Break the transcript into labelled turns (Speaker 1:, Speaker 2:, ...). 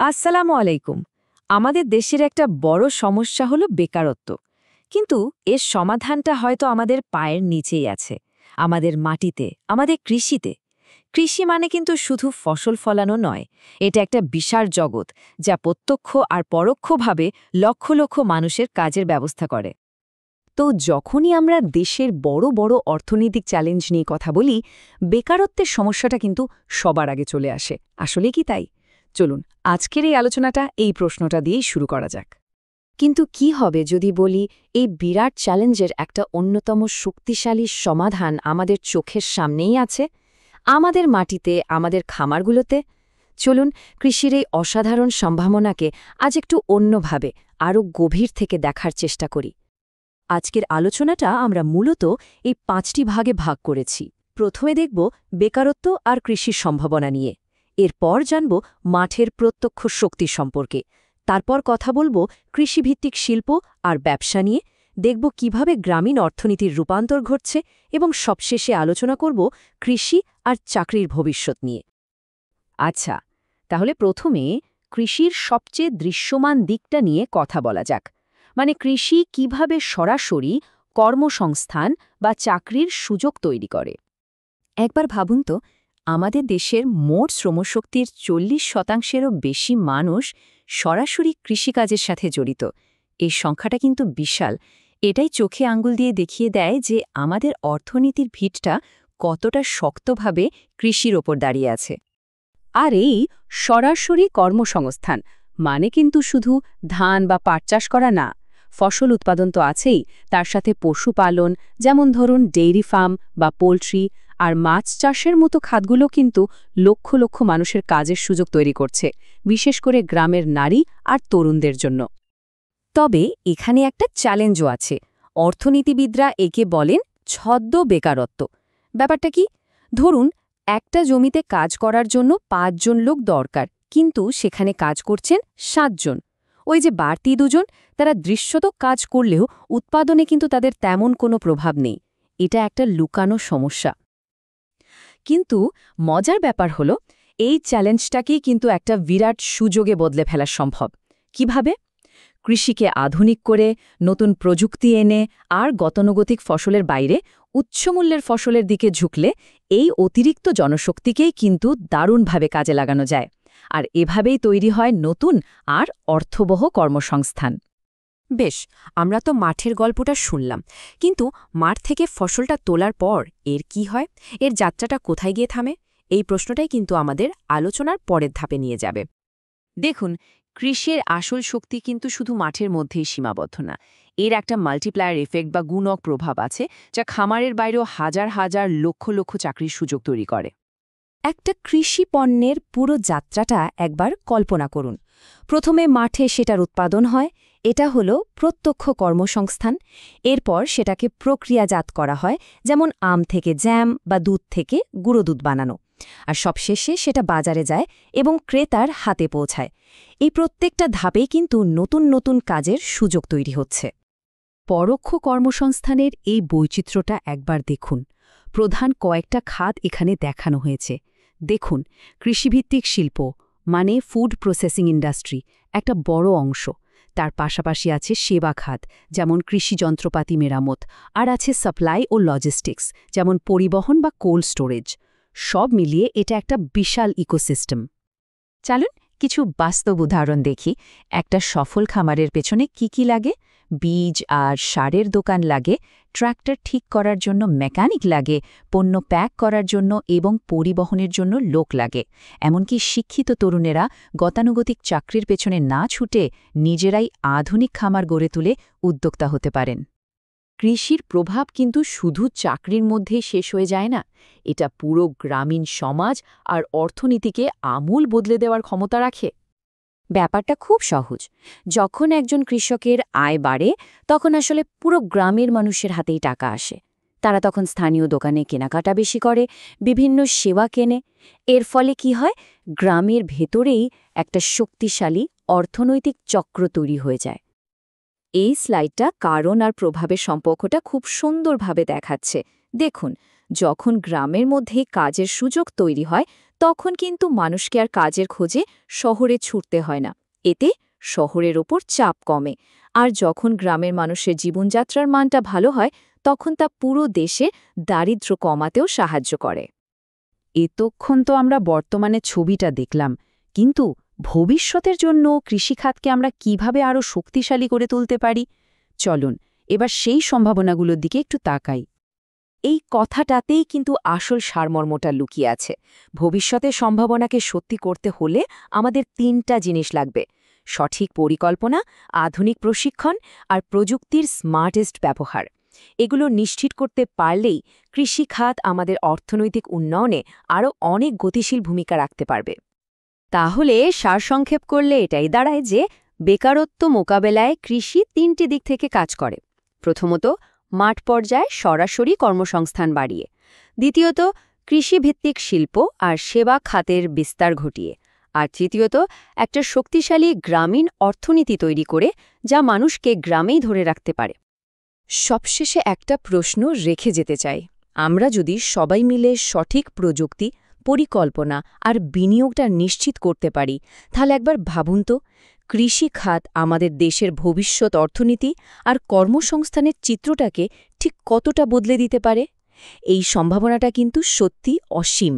Speaker 1: আসসালামু আলাইকুম। আমাদের দেশের একটা বড় সমস্যা হলো বেকারত্ব। কিন্তু এর সমাধানটা হয়তো আমাদের পায়ের নিচেই আছে, আমাদের মাটিতে, আমাদের কৃষিতে। কৃষি মানে কিন্তু শুধু ফসল ফলানো নয়, এটা একটা বিশাল জগৎ যা প্রত্যক্ষ আর পরোক্ষভাবে লক্ষ লক্ষ মানুষের কাজের ব্যবস্থা করে। তো যখনই আমরা দেশের বড় বড় অর্থনৈতিক চ্যালেঞ্জ নিয়ে কথা বলি, বেকারত্বের সমস্যাটা কিন্তু সবার আগে চলে আসে। আসলে কি তাই? চলুন আজকের এই আলোচনাটা এই প্রশ্নটা দিয়েই শুরু করা যাক। কিন্তু কি হবে যদি বলি এই বিরাট চ্যালেঞ্জের একটা অন্যতম শক্তিশালী সমাধান আমাদের চোখের সামনেই আছে, আমাদের মাটিতে, আমাদের খামারগুলোতে? চলুন কৃষির এই অসাধারণ সম্ভাবনাকে আজ একটু অন্যভাবে, আরও গভীর থেকে দেখার চেষ্টা করি। আজকের আলোচনাটা আমরা মূলত এই 5টি ভাগে ভাগ করেছি। প্রথমে দেখব বেকারত্ব আর কৃষির সম্ভাবনা নিয়ে, এরপর জানব মাঠের প্রত্যক্ষ শক্তি সম্পর্কে, তারপর কথা বলবো কৃষিভিত্তিক শিল্প আর ব্যবসা নিয়ে, দেখব কিভাবে গ্রামীণ অর্থনীতির রূপান্তর ঘটছে, এবং সবশেষে আলোচনা করব কৃষি আর চাকরির ভবিষ্যৎ নিয়ে। আচ্ছা, তাহলে প্রথমে কৃষির সবচেয়ে দৃশ্যমান দিকটা নিয়ে কথা বলা যাক। মানে কৃষি কিভাবে সরাসরি কর্মসংস্থান বা চাকরির সুযোগ তৈরি করে। একবার ভাবুন তো, আমাদের দেশের মোট শ্রমশক্তির 40%-এরও বেশি মানুষ সরাসরি কৃষিকাজের সাথে জড়িত। এই সংখ্যাটা কিন্তু বিশাল। এটাই চোখে আঙ্গুল দিয়ে দেখিয়ে দেয় যে আমাদের অর্থনীতির ভিতটা কতটা শক্তভাবে কৃষির ওপর দাঁড়িয়ে আছে। আর এই সরাসরি কর্মসংস্থান মানে কিন্তু শুধু ধান বা পাট চাষ করা না, ফসল উৎপাদন তো আছেই, তার সাথে পশুপালন, যেমন ধরুন ডেইরি ফার্ম বা পোলট্রি, আর মাছ চাষের মতো খাতগুলো কিন্তু লক্ষ লক্ষ মানুষের কাজের সুযোগ তৈরি করছে, বিশেষ করে গ্রামের নারী আর তরুণদের জন্য। তবে এখানে একটা চ্যালেঞ্জও আছে। অর্থনীতিবিদরা একে বলেন ছদ্ম বেকারত্ব। ব্যাপারটা কি? ধরুন একটা জমিতে কাজ করার জন্য 5 জন লোক দরকার, কিন্তু সেখানে কাজ করছেন 7 জন। ওই যে বাড়তি 2 জন, তারা দৃশ্যত কাজ করলেও উৎপাদনে কিন্তু তাদের তেমন কোনো প্রভাব নেই। এটা একটা লুকানো সমস্যা। কিন্তু মজার ব্যাপার হলো, এই চ্যালেঞ্জটাকেই কিন্তু একটা বিরাট সুযোগে বদলে ফেলা সম্ভব। কিভাবে? কৃষিকে আধুনিক করে, নতুন প্রযুক্তি এনে, আর গতানুগতিক ফসলের বাইরে উচ্চমূল্যের ফসলের দিকে ঝুঁকলে এই অতিরিক্ত জনশক্তিকেই কিন্তু দারুণভাবে কাজে লাগানো যায়। আর এভাবেই তৈরি হয় নতুন আর অর্থবহ কর্মসংস্থান। বেশ, আমরা তো মাঠের গল্পটা শুনলাম, কিন্তু মাঠ থেকে ফসলটা তোলার পর এর কি হয়? এর যাত্রাটা কোথায় গিয়ে থামে? এই প্রশ্নটাই কিন্তু আমাদের আলোচনার পরের ধাপে নিয়ে যাবে। দেখুন, কৃষির আসল শক্তি কিন্তু শুধু মাঠের মধ্যেই সীমাবদ্ধ না। এর একটা মাল্টিপ্লায়ার এফেক্ট বা গুণক প্রভাব আছে, যা খামারের বাইরেও হাজার হাজার লক্ষ লক্ষ চাকরির সুযোগ তৈরি করে। একটা কৃষি পণ্যের পুরো যাত্রাটা একবার কল্পনা করুন। প্রথমে মাঠে সেটার উৎপাদন হয়, এটা হলো প্রত্যক্ষ কর্মসংস্থান। এরপর সেটাকে প্রক্রিয়াজাত করা হয়, যেমন আম থেকে জ্যাম বা দুধ থেকে গুঁড়ো দুধ বানানো। আর সবশেষে সেটা বাজারে যায় এবং ক্রেতার হাতে পৌঁছায়। এই প্রত্যেকটা ধাপেই কিন্তু নতুন নতুন কাজের সুযোগ তৈরি হচ্ছে। পরোক্ষ কর্মসংস্থানের এই বৈচিত্র্যটা একবার দেখুন। প্রধান কয়েকটা খাত এখানে দেখানো হয়েছে। দেখুন, কৃষিভিত্তিক শিল্প মানে ফুড প্রসেসিং ইন্ডাস্ট্রি একটা বড় অংশ। তার পাশাপাশি আছে সেবা খাত, যেমন কৃষি যন্ত্রপাতি মেরামত, আর আছে সাপ্লাই ও লজিস্টিক্স, যেমন পরিবহন বা কোল্ড স্টোরেজ। সব মিলিয়ে এটা একটা বিশাল ইকোসিস্টেম। চলুন কিছু বাস্তব উদাহরণ দেখি। একটা সফল খামারের পেছনে কি কি লাগে? বীজ আর সারের দোকান লাগে, ট্রাক্টর ঠিক করার জন্য মেকানিক লাগে, পণ্য প্যাক করার জন্য এবং পরিবহনের জন্য লোক লাগে। এমনকি শিক্ষিত তরুণেরা গতানুগতিক চাকরির পেছনে না ছুটে নিজেরাই আধুনিক খামার গড়ে তুলে উদ্যোক্তা হতে পারেন। কৃষির প্রভাব কিন্তু শুধু চাকরির মধ্যেই শেষ হয়ে যায় না, এটা পুরো গ্রামীণ সমাজ আর অর্থনীতিকে আমূল বদলে দেওয়ার ক্ষমতা রাখে। ব্যাপারটা খুব সহজ। যখন একজন কৃষকের আয় বাড়ে, তখন আসলে পুরো গ্রামের মানুষের হাতেই টাকা আসে। তারা তখন স্থানীয় দোকানে কেনাকাটা বেশি করে, বিভিন্ন সেবা কেনে। এর ফলে কি হয়? গ্রামের ভেতরেই একটা শক্তিশালী অর্থনৈতিক চক্র তৈরি হয়ে যায়। এই স্লাইডটা কারণ আর প্রভাবের সম্পর্কটা খুব সুন্দরভাবে দেখাচ্ছে। দেখুন, যখন গ্রামের মধ্যে কাজের সুযোগ তৈরি হয়,
Speaker 2: তখন কিন্তু মানুষকে আর কাজের খোঁজে শহরে ছুটতে হয় না। এতে শহরের ওপর চাপ কমে, আর যখন গ্রামের মানুষের জীবনযাত্রার মানটা ভালো হয় তখন তা পুরো দেশে দারিদ্র্য কমাতেও সাহায্য করে।
Speaker 1: এতক্ষণ তো আমরা বর্তমানে ছবিটা দেখলাম, কিন্তু ভবিষ্যতের জন্য কৃষিখাতকে আমরা কিভাবে আরও শক্তিশালী করে তুলতে পারি? চলুন এবার সেই সম্ভাবনাগুলোর দিকে একটু তাকাই। এই কথাটাতেই কিন্তু আসল সারমর্মটা লুকিয়ে আছে। ভবিষ্যতের সম্ভাবনাকে সত্যি করতে হলে আমাদের ৩টা জিনিস লাগবে: সঠিক পরিকল্পনা, আধুনিক প্রশিক্ষণ আর প্রযুক্তির স্মার্টেস্ট ব্যবহার। এগুলো নিশ্চিত করতে পারলেই কৃষি খাত আমাদের অর্থনৈতিক উন্নয়নে আরও অনেক গতিশীল ভূমিকা রাখতে পারবে। তাহলে সারসংক্ষেপ করলে এটাই দাঁড়ায় যে বেকারত্ব মোকাবেলায় কৃষি ৩টি দিক থেকে কাজ করে। প্রথমত, মাঠ পর্যায়ে সরাসরি কর্মসংস্থান বাড়িয়ে। দ্বিতীয়ত, কৃষিভিত্তিক শিল্প আর সেবা খাতের বিস্তার ঘটিয়ে। আর তৃতীয়ত, একটা শক্তিশালী গ্রামীণ অর্থনীতি তৈরি করে যা মানুষকে গ্রামেই ধরে রাখতে পারে। সবশেষে একটা প্রশ্ন রেখে যেতে চাই। আমরা যদি সবাই মিলে সঠিক প্রযুক্তি, পরিকল্পনা আর বিনিয়োগটা নিশ্চিত করতে পারি, তাহলে একবার ভাবুন তো, কৃষি খাত আমাদের দেশের ভবিষ্যৎ অর্থনীতি আর কর্মসংস্থানের চিত্রটাকে ঠিক কতটা বদলে দিতে পারে। এই সম্ভাবনাটা কিন্তু সত্যি অসীম।